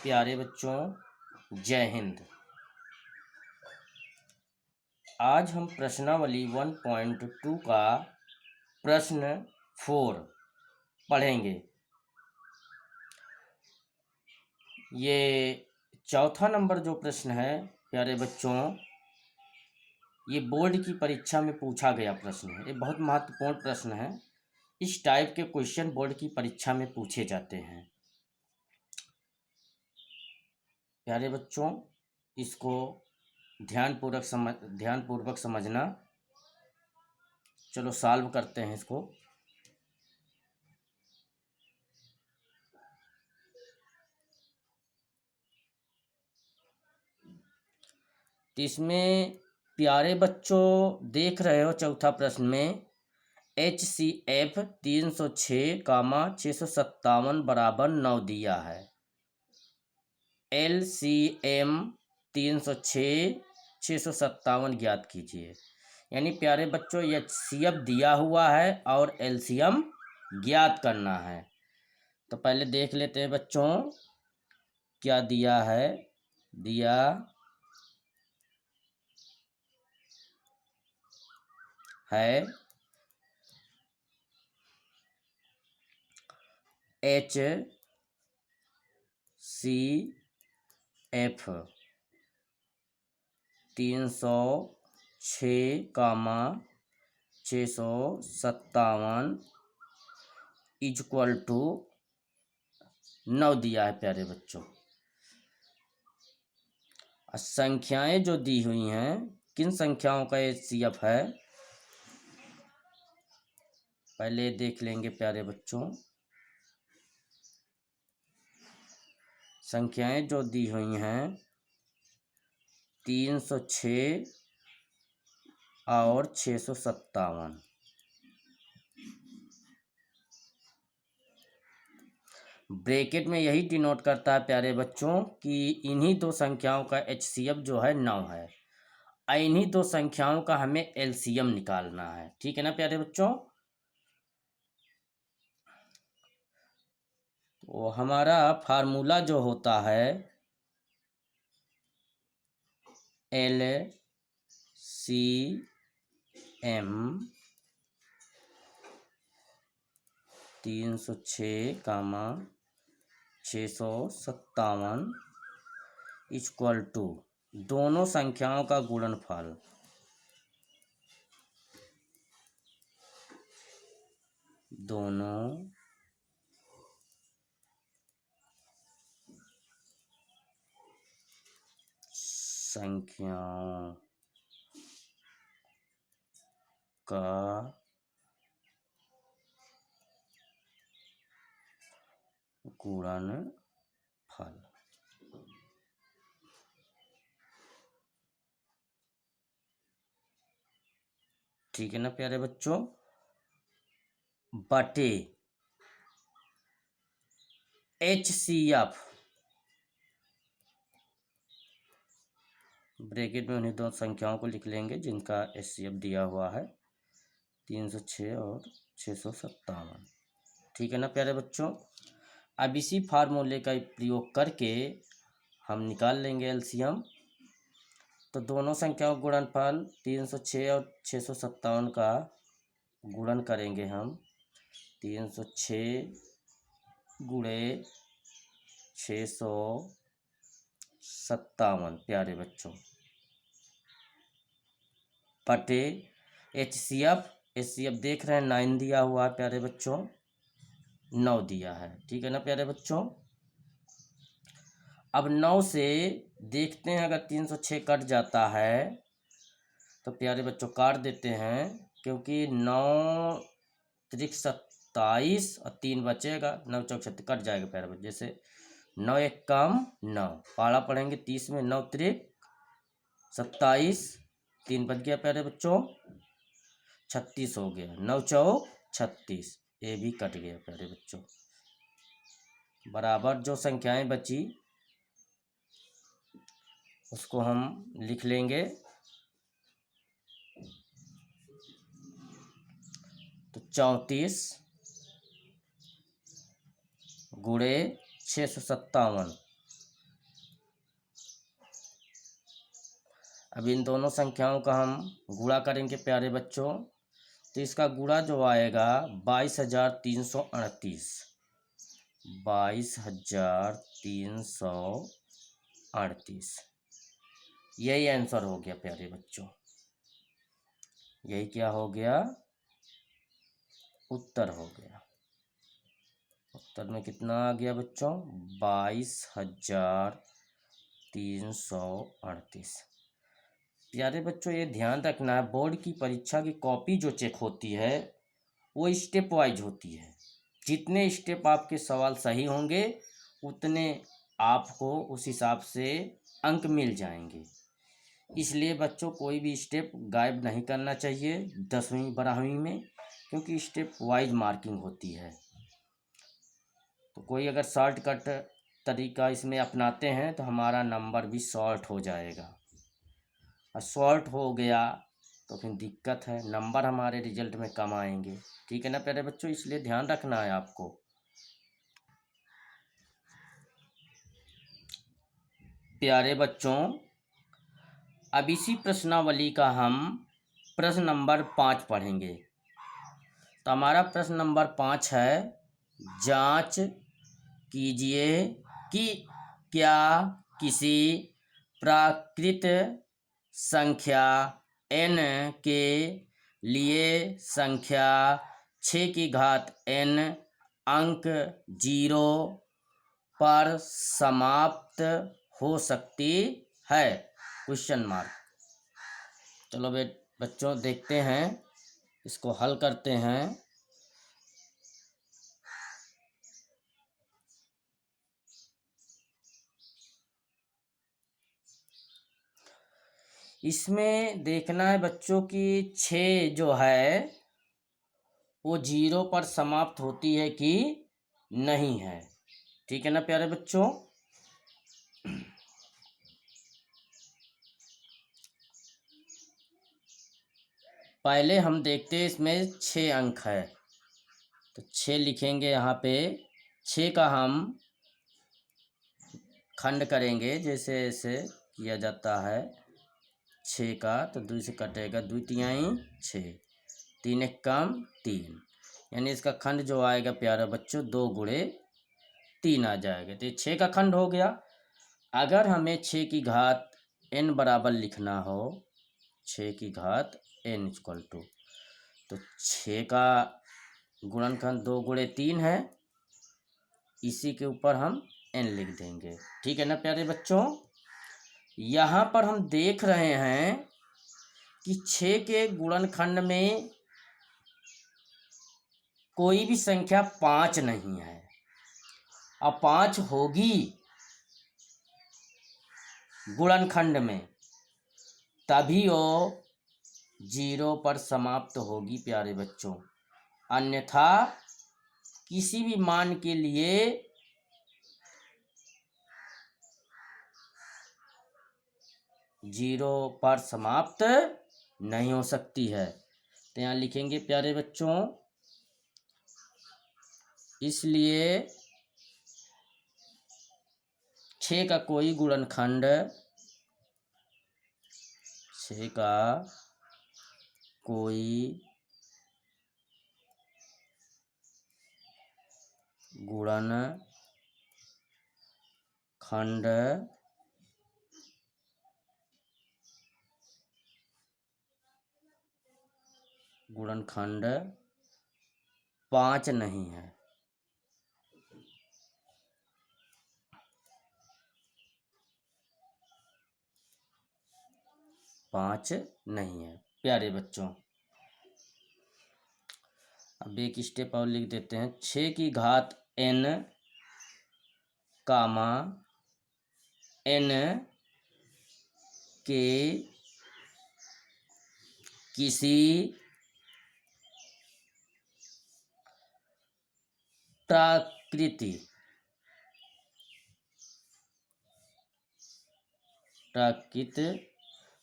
प्यारे बच्चों, जय हिंद। आज हम प्रश्नावली 1.2 का प्रश्न 4 पढ़ेंगे। ये चौथा नंबर जो प्रश्न है प्यारे बच्चों, ये बोर्ड की परीक्षा में पूछा गया प्रश्न है। ये बहुत महत्वपूर्ण प्रश्न है। इस टाइप के क्वेश्चन बोर्ड की परीक्षा में पूछे जाते हैं। प्यारे बच्चों, इसको ध्यानपूर्वक समझना। चलो सॉल्व करते हैं इसको। तो इसमें प्यारे बच्चों देख रहे हो चौथा प्रश्न में HCF 306,657 बराबर 9 दिया है। LCM 306,657 ज्ञात कीजिए। यानी प्यारे बच्चों HCF दिया हुआ है और LCM ज्ञात करना है। तो पहले देख लेते हैं बच्चों क्या दिया है। दिया है HCF 306,657 इक्वल टू 9 दिया है प्यारे बच्चों। संख्याएं जो दी हुई हैं, किन संख्याओं का HCF है पहले देख लेंगे प्यारे बच्चों। संख्याएं जो दी हुई हैं 306 और 657। ब्रैकेट में यही डिनोट करता है प्यारे बच्चों कि इन्हीं दो संख्याओं का HCF जो है 9 है। इन्हीं दो संख्याओं का हमें LCM निकालना है। ठीक है ना प्यारे बच्चों। तो हमारा फार्मूला जो होता है LCM 306,657 इक्वल टू दोनों संख्याओं का गुणनफल। दोनों संख्याओं का गुणनफल। ठीक है ना प्यारे बच्चों। बटे HCF, ब्रैकेट में उन्हीं दो संख्याओं को लिख लेंगे जिनका HCF दिया हुआ है 306 और 657। ठीक है ना प्यारे बच्चों। अब इसी फार्मूले का प्रयोग करके हम निकाल लेंगे LCM। तो दोनों संख्याओं का गुणनफल 306 और 657 का गुणन करेंगे हम। 306 गुणे 657 प्यारे बच्चों बटे HCF देख रहे हैं 9 दिया हुआ है प्यारे बच्चों, 9 दिया है। ठीक है ना प्यारे बच्चों। अब 9 से देखते हैं अगर 306 कट जाता है तो प्यारे बच्चों काट देते हैं, क्योंकि 9 त्रिक 27 और 3 बचेगा, 9 चौक 36 कट जाएगा प्यारे बच्चों। जैसे 9 एक कम 9, पाला पढ़ेंगे 30 में, 9 त्रिक 27, 3 बच गया प्यारे बच्चों, 36 हो गया, 9 चौक 36, ये भी कट गया प्यारे बच्चों। बराबर जो संख्याएं बची उसको हम लिख लेंगे। तो 34 गुणे 657 अब इन दोनों संख्याओं का हम गुणा करेंगे प्यारे बच्चों, तो इसका गुणा जो आएगा 22,338, 22,338, यही आंसर हो गया प्यारे बच्चों। यही क्या हो गया, उत्तर हो गया। उत्तर में कितना आ गया बच्चों, 22,338। प्यारे बच्चों ये ध्यान रखना है, बोर्ड की परीक्षा की कॉपी जो चेक होती है वो स्टेप वाइज होती है। जितने स्टेप आपके सवाल सही होंगे उतने आपको उस हिसाब से अंक मिल जाएंगे। इसलिए बच्चों कोई भी स्टेप गायब नहीं करना चाहिए 10वीं 12वीं में, क्योंकि स्टेप वाइज मार्किंग होती है। तो कोई अगर शॉर्टकट तरीका इसमें अपनाते हैं तो हमारा नंबर भी शॉर्ट हो जाएगा, और शॉर्ट हो गया तो फिर दिक्कत है, नंबर हमारे रिजल्ट में कम आएंगे। ठीक है ना प्यारे बच्चों, इसलिए ध्यान रखना है आपको। प्यारे बच्चों अब इसी प्रश्नावली का हम प्रश्न नंबर 5 पढ़ेंगे। तो हमारा प्रश्न नंबर 5 है, जांच कीजिए कि क्या किसी प्राकृत संख्या n के लिए संख्या 6 की घात n अंक 0 पर समाप्त हो सकती है, क्वेश्चन मार्क। चलो बच्चों देखते हैं, इसको हल करते हैं। इसमें देखना है बच्चों कि 6 जो है वो 0 पर समाप्त होती है कि नहीं है। ठीक है ना प्यारे बच्चों। पहले हम देखते हैं, इसमें 6 अंक है तो 6 लिखेंगे यहाँ पे। 6 का हम खंड करेंगे, जैसे ऐसे किया जाता है। 6 का तो 2 से कटेगा, 2 तिहाई 6, 3 एक कम 3, यानी इसका खंड जो आएगा प्यारे बच्चों 2 गुणे 3 आ जाएगा। तो ये 6 का खंड हो गया। अगर हमें 6 की घात n बराबर लिखना हो, 6 की घात n इक्वल टू, तो 6 का गुणनखंड 2 गुणे 3 है, इसी के ऊपर हम n लिख देंगे। ठीक है ना प्यारे बच्चों। यहाँ पर हम देख रहे हैं कि 6 के गुणनखंड में कोई भी संख्या 5 नहीं है, और 5 होगी गुणनखंड में तभी वो 0 पर समाप्त होगी प्यारे बच्चों, अन्यथा किसी भी मान के लिए 0 पर समाप्त नहीं हो सकती है। तो यहाँ लिखेंगे प्यारे बच्चों, इसलिए 6 का कोई गुणनखंड, 6 का कोई गुणनखंड गुणनखंड 5 नहीं है। पाँच नहीं है प्यारे बच्चों। अब एक स्टेप और लिख देते हैं, 6 की घात n कामा n के किसी प्राकृत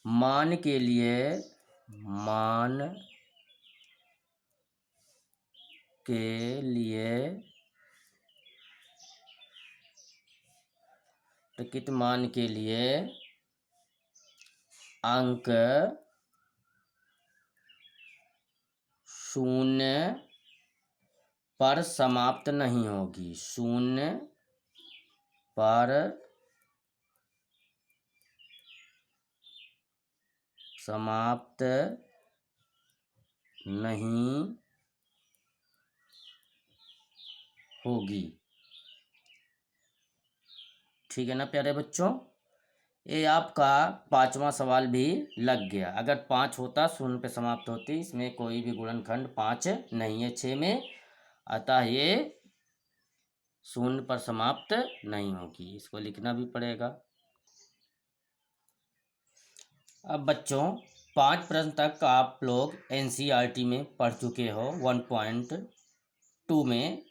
मान के लिए प्रकृत मान के लिए अंक शून्य पर समाप्त नहीं होगी, शून्य पर समाप्त नहीं होगी। ठीक है ना प्यारे बच्चों, ये आपका 5वां सवाल भी लग गया। अगर 5 होता शून्य पे समाप्त होती, इसमें कोई भी गुणनखंड 5 नहीं है 6 में, अतः ये शून्य पर समाप्त नहीं होगी, इसको लिखना भी पड़ेगा। अब बच्चों 5 प्रश्न तक आप लोग एनसीईआरटी में पढ़ चुके हो 1.2 में।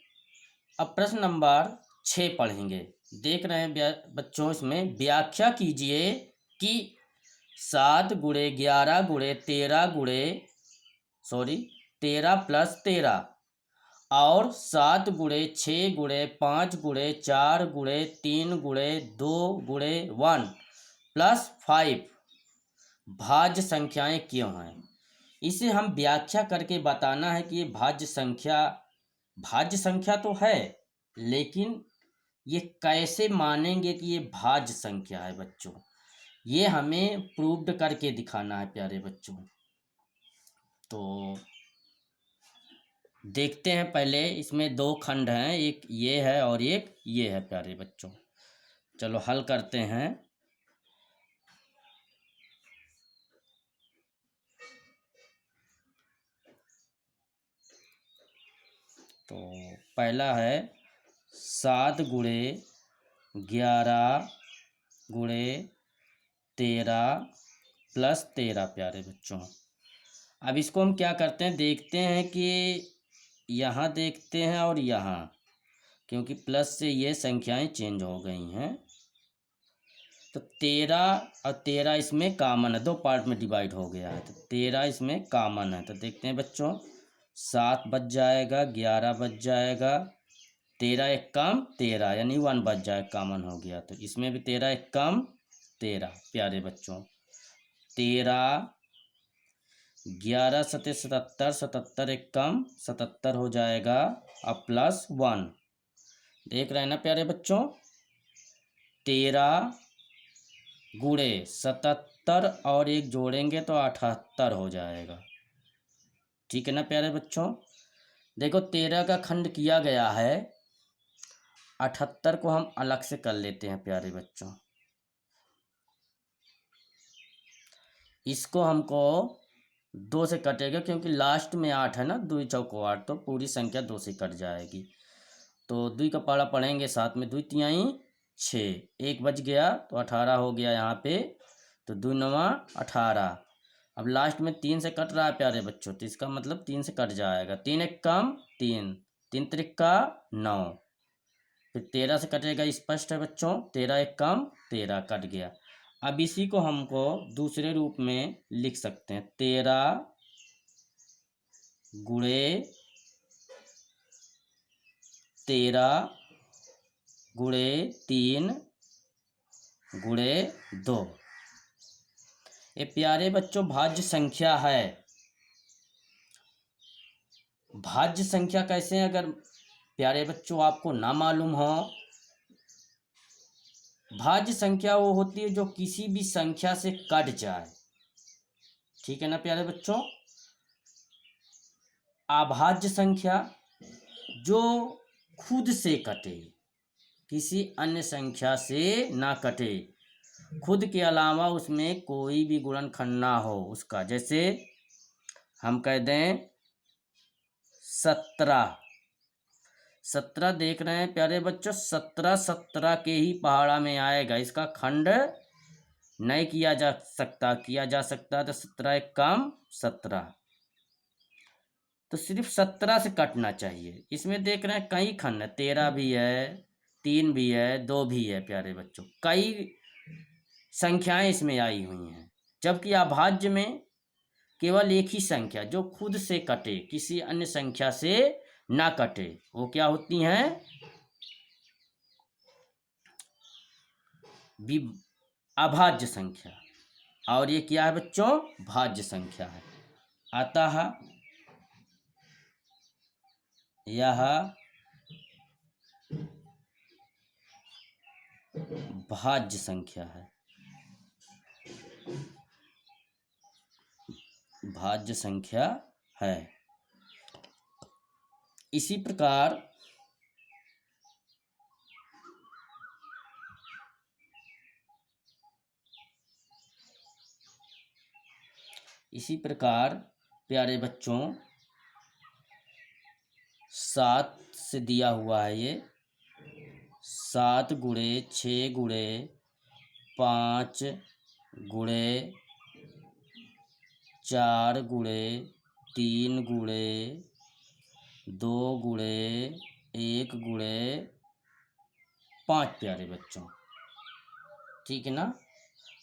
अब प्रश्न नंबर 6 पढ़ेंगे। देख रहे हैं बच्चों, इसमें व्याख्या कीजिए कि 7 गुणे 11 गुणे 13 प्लस 13 और 7 गुणे 6 गुणे 5 गुणे 4 गुणे 3 गुणे 2 गुणे 1 प्लस 5 भाज्य संख्याएं क्यों हैं। इसे हम व्याख्या करके बताना है कि ये भाज्य संख्या तो है, लेकिन ये कैसे मानेंगे कि ये भाज्य संख्या है बच्चों, ये हमें प्रूव्ड करके दिखाना है प्यारे बच्चों। तो देखते हैं, पहले इसमें 2 खंड हैं, एक ये है और एक ये है प्यारे बच्चों। चलो हल करते हैं। तो पहला है 7 गुणे 11 गुणे 13 प्लस 13 प्यारे बच्चों। अब इसको हम क्या करते हैं, देखते हैं कि यहाँ देखते हैं और यहाँ, क्योंकि प्लस से ये संख्याएं चेंज हो गई हैं। तो 13 और 13 इसमें कॉमन है, 2 पार्ट में डिवाइड हो गया है, तो 13 इसमें कॉमन है। तो देखते हैं बच्चों, 7 बच जाएगा, 11 बच जाएगा, 13 एक कम 13 यानी 1 बच जाएगा, कॉमन हो गया। तो इसमें भी 13 एक कम 13 प्यारे बच्चों। 13 11 सते 77, 77 एक कम 77 हो जाएगा, अब प्लस 1। देख रहे हैं ना प्यारे बच्चों, 13 गुणे 77 और एक जोड़ेंगे तो 78 हो जाएगा। ठीक है ना प्यारे बच्चों। देखो 13 का खंड किया गया है, 78 को हम अलग से कर लेते हैं प्यारे बच्चों। इसको हमको 2 से कटेगा, क्योंकि लास्ट में 8 है ना, 2 चौको 8, तो पूरी संख्या 2 से कट जाएगी। तो 2 का पारा पढ़ेंगे, 7 में 2 तिहाई 6, 1 बच गया तो 18 हो गया यहाँ पे, तो 2 9 18। अब लास्ट में 3 से कट रहा है प्यारे बच्चों, तो इसका मतलब 3 से कट जाएगा, 3 एक कम 3, 3 त्रिका 9, फिर 13 से कटेगा, स्पष्ट है बच्चों, 13 एक कम 13 कट गया। अब इसी को हमको दूसरे रूप में लिख सकते हैं, 13 गुणे 13 गुणे 3 गुणे 2। ये प्यारे बच्चों भाज्य संख्या है। भाज्य संख्या कैसे है, अगर प्यारे बच्चों आपको ना मालूम हो, भाज्य संख्या वो होती है जो किसी भी संख्या से कट जाए। ठीक है ना प्यारे बच्चों। अभाज्य संख्या जो खुद से कटे, किसी अन्य संख्या से ना कटे, खुद के अलावा उसमें कोई भी गुणनखंड ना हो उसका। जैसे हम कह दें 17 देख रहे हैं प्यारे बच्चों, 17 के ही पहाड़ा में आएगा, इसका खंड नहीं किया जा सकता, किया जा सकता तो 17 एक कम 17, तो सिर्फ 17 से कटना चाहिए। इसमें देख रहे हैं कई खंड है, 13 भी है, 3 भी है, 2 भी है प्यारे बच्चों, कई संख्याएं इसमें आई हुई हैं। जबकि अभाज्य में केवल एक ही संख्या जो खुद से कटे, किसी अन्य संख्या से ना कटे, वो क्या होती हैं, अभाज्य संख्या। और ये क्या है बच्चों, भाज्य संख्या है। अतः यह भाज्य संख्या है, भाज्य संख्या है। इसी प्रकार प्यारे बच्चों 7 से दिया हुआ है ये 7 गुणे 6 गुणे 5 गुणे 4 गुणे 3 गुणे 2 गुणे 1 गुणे 5 प्यारे बच्चों, ठीक है ना।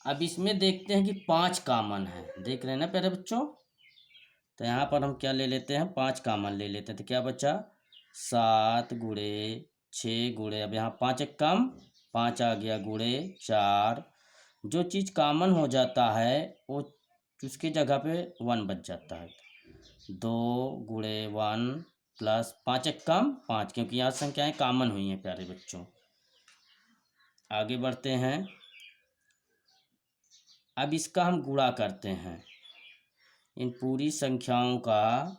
अब इसमें देखते हैं कि 5 कामन है, देख रहे हैं ना प्यारे बच्चों। तो यहाँ पर हम क्या ले लेते हैं, 5 कामन ले लेते हैं। तो क्या बचा 7 गुणे 6 गुणे, अब यहाँ 5 एक कम 5 आ गया गुणे 4। जो चीज़ कामन हो जाता है वो उसकी जगह पे 1 बच जाता है। 2 गुणे 1 प्लस 5 एक कम 5, क्योंकि यहाँ संख्याएं कामन हुई हैं प्यारे बच्चों। आगे बढ़ते हैं। अब इसका हम गुणा करते हैं। इन पूरी संख्याओं का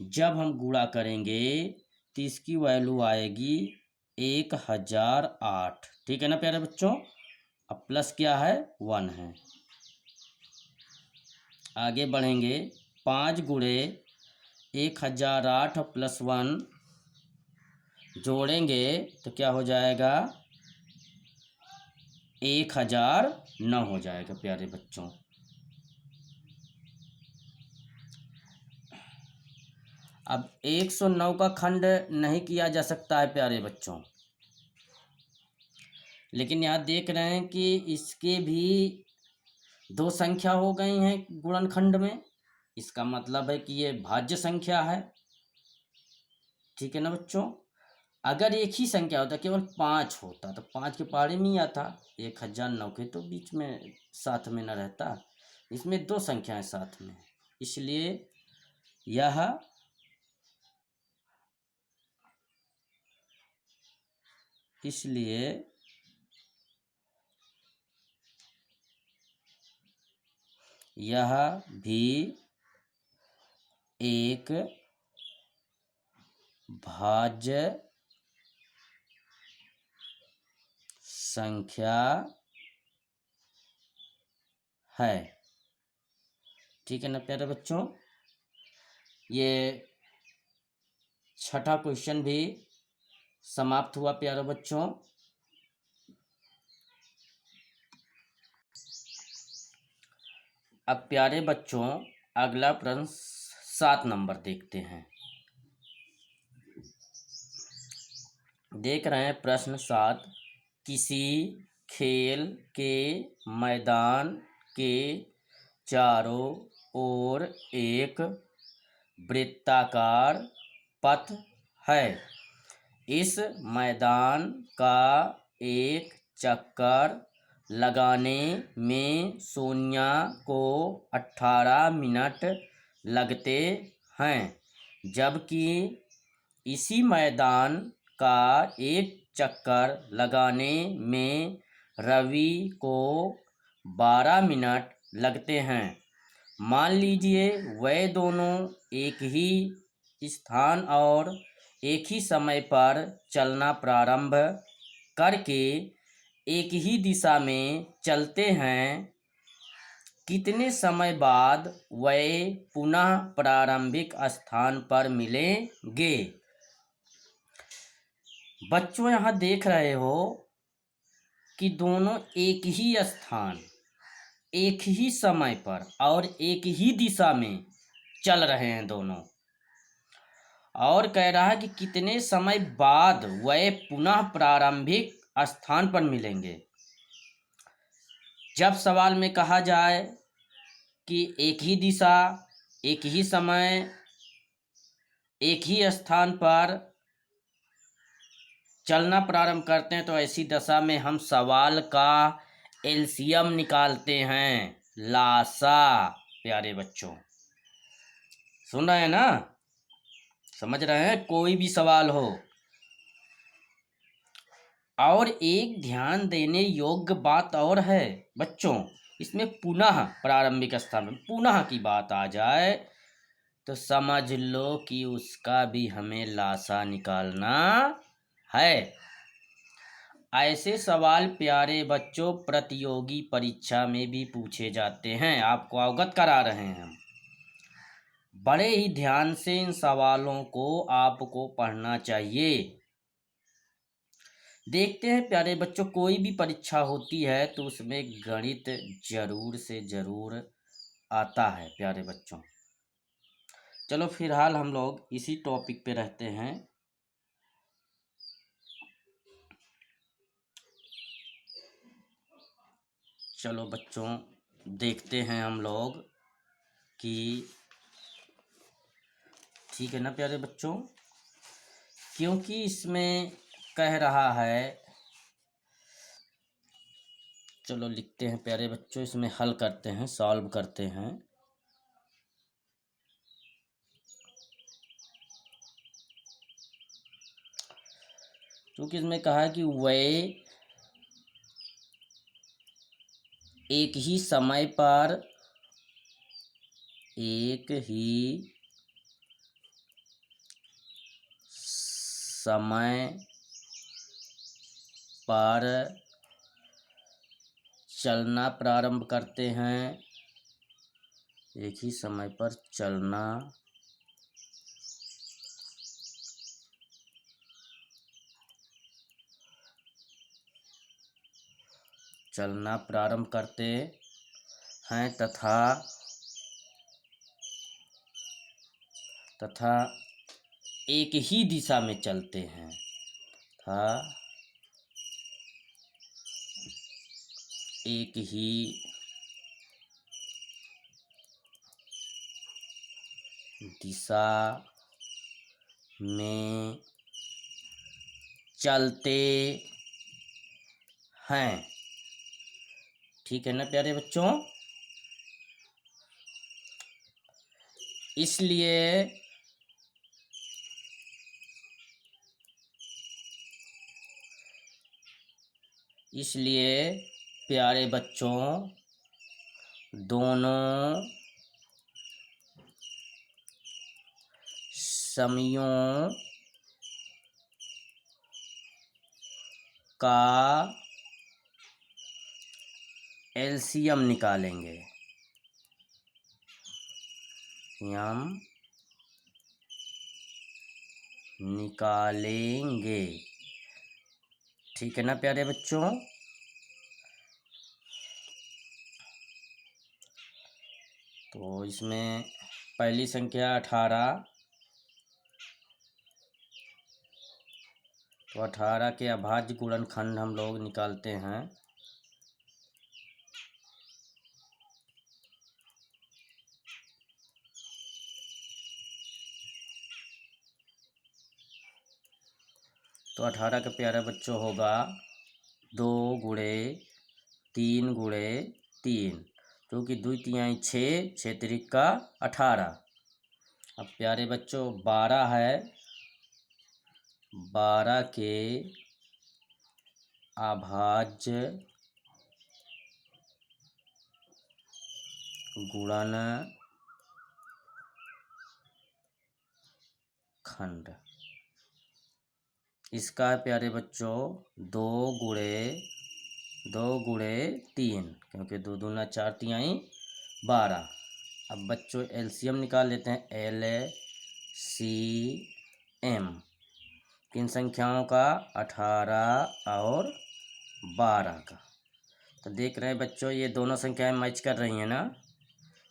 जब हम गुणा करेंगे तो इसकी वैल्यू आएगी 1008, ठीक है ना प्यारे बच्चों। अब प्लस क्या है 1 है। आगे बढ़ेंगे। 5 गुणे 1008 प्लस 1 जोड़ेंगे तो क्या हो जाएगा 1009 हो जाएगा प्यारे बच्चों। अब 109 का खंड नहीं किया जा सकता है प्यारे बच्चों, लेकिन यहाँ देख रहे हैं कि इसके भी 2 संख्या हो गई हैं गुणनखंड में। इसका मतलब है कि ये भाज्य संख्या है, ठीक है ना बच्चों। अगर एक ही संख्या होता, केवल 5 होता, तो 5 के पहाड़े में ही आता, 1009 के तो बीच में साथ में न रहता। इसमें 2 संख्याएं साथ में, इसलिए यह भी एक भाज्य संख्या है, ठीक है ना प्यारे बच्चों। ये 6ठा क्वेश्चन भी समाप्त हुआ प्यारे बच्चों। अब प्यारे बच्चों अगला प्रश्न 7 नंबर देखते हैं। देख रहे हैं प्रश्न 7। किसी खेल के मैदान के चारों ओर एक वृत्ताकार पथ है। इस मैदान का एक चक्कर लगाने में सोनिया को 18 मिनट लगते हैं, जबकि इसी मैदान का एक चक्कर लगाने में रवि को 12 मिनट लगते हैं। मान लीजिए वे दोनों एक ही स्थान और एक ही समय पर चलना प्रारंभ करके एक ही दिशा में चलते हैं। कितने समय बाद वे पुनः प्रारंभिक स्थान पर मिलेंगे। बच्चों यहाँ देख रहे हो कि दोनों एक ही स्थान, एक ही समय पर और एक ही दिशा में चल रहे हैं दोनों, और कह रहा है कि कितने समय बाद वह पुनः प्रारंभिक स्थान पर मिलेंगे। जब सवाल में कहा जाए कि एक ही दिशा, एक ही समय, एक ही स्थान पर चलना प्रारंभ करते हैं, तो ऐसी दशा में हम सवाल का एलसीएम निकालते हैं। लासा। प्यारे बच्चों सुन रहे हैं ना, समझ रहे हैं, कोई भी सवाल हो। और एक ध्यान देने योग्य बात और है बच्चों, इसमें पुनः प्रारंभिक अवस्था में पुनः की बात आ जाए तो समझ लो कि उसका भी हमें लासा निकालना है। ऐसे सवाल प्यारे बच्चों प्रतियोगी परीक्षा में भी पूछे जाते हैं, आपको अवगत करा रहे हैं हम। बड़े ही ध्यान से इन सवालों को आपको पढ़ना चाहिए। देखते हैं प्यारे बच्चों, कोई भी परीक्षा होती है तो उसमें गणित जरूर से जरूर आता है प्यारे बच्चों। चलो फिलहाल हम लोग इसी टॉपिक पे रहते हैं। चलो बच्चों देखते हैं हम लोग कि ठीक है ना प्यारे बच्चों, क्योंकि इसमें कह रहा है, चलो लिखते हैं प्यारे बच्चों, इसमें हल करते हैं, सॉल्व करते हैं। क्योंकि इसमें कहा है कि वह एक ही समय पर चलना प्रारंभ करते हैं, एक ही समय पर चलना प्रारंभ करते हैं तथा एक ही दिशा में चलते हैं एक ही दिशा में चलते हैं। ठीक है ना प्यारे बच्चों, इसलिए प्यारे बच्चों दोनों समयों का एलसीएम निकालेंगे। ठीक है ना प्यारे बच्चों, तो इसमें पहली संख्या 18, तो 18 के अभाज्य गुणनखंड हम लोग निकालते हैं। तो 18 का प्यारे बच्चों होगा 2 गुणे 3 गुणे 3, जो कि 2 तिहाई 6, 6 तिरिका 18। अब प्यारे बच्चों 12 है, 12 के अभाज्य गुणनखंड, इसका है प्यारे बच्चों 2 गुणे 3, क्योंकि 2 दूना 4 तिहाई 12। अब बच्चों एलसीएम निकाल लेते हैं, LCM किन संख्याओं का, 18 और 12 का। तो देख रहे हैं बच्चों ये दोनों संख्याएं मैच कर रही हैं ना,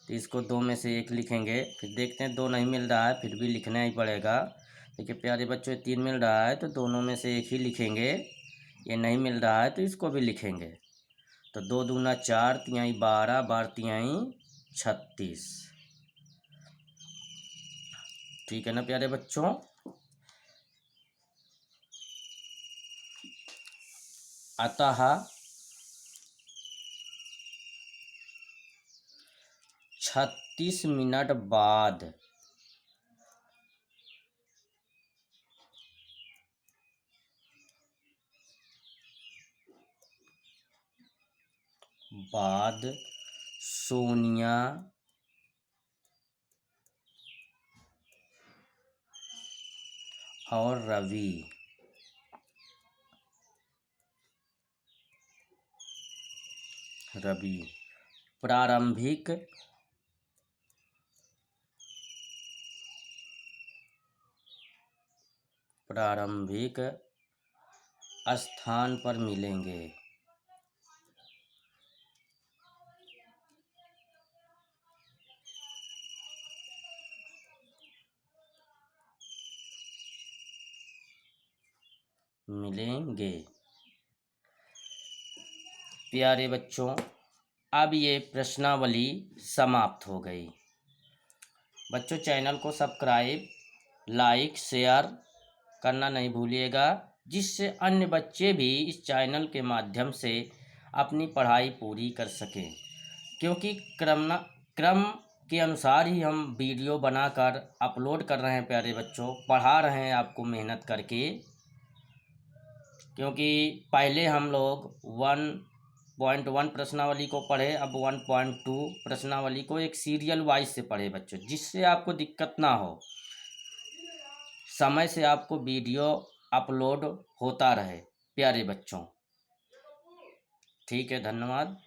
तो इसको 2 में से 1 लिखेंगे। फिर देखते हैं 2 नहीं मिल रहा है, फिर भी लिखना ही पड़ेगा। देखिए प्यारे बच्चों 3 मिल रहा है तो दोनों में से 1 ही लिखेंगे, ये नहीं मिल रहा है तो इसको भी लिखेंगे। तो 2 दूना 4 तिहाई 12, 12 तिहाई 36। ठीक है ना प्यारे बच्चों, अतः 36 मिनट बाद सोनिया और रवि प्रारंभिक स्थान पर मिलेंगे। प्यारे बच्चों, अब ये प्रश्नावली समाप्त हो गई। बच्चों, चैनल को सब्सक्राइब, लाइक, शेयर करना नहीं भूलिएगा, जिससे अन्य बच्चे भी इस चैनल के माध्यम से अपनी पढ़ाई पूरी कर सकें। क्योंकि क्रम के अनुसार ही हम वीडियो बनाकर अपलोड कर रहे हैं प्यारे बच्चों, पढ़ा रहे हैं आपको मेहनत करके। क्योंकि पहले हम लोग 1.1 प्रश्नावली को पढ़े, अब 1.2 प्रश्नावली को एक सीरियल वाइज से पढ़े बच्चों, जिससे आपको दिक्कत ना हो, समय से आपको वीडियो अपलोड होता रहे प्यारे बच्चों। ठीक है, धन्यवाद।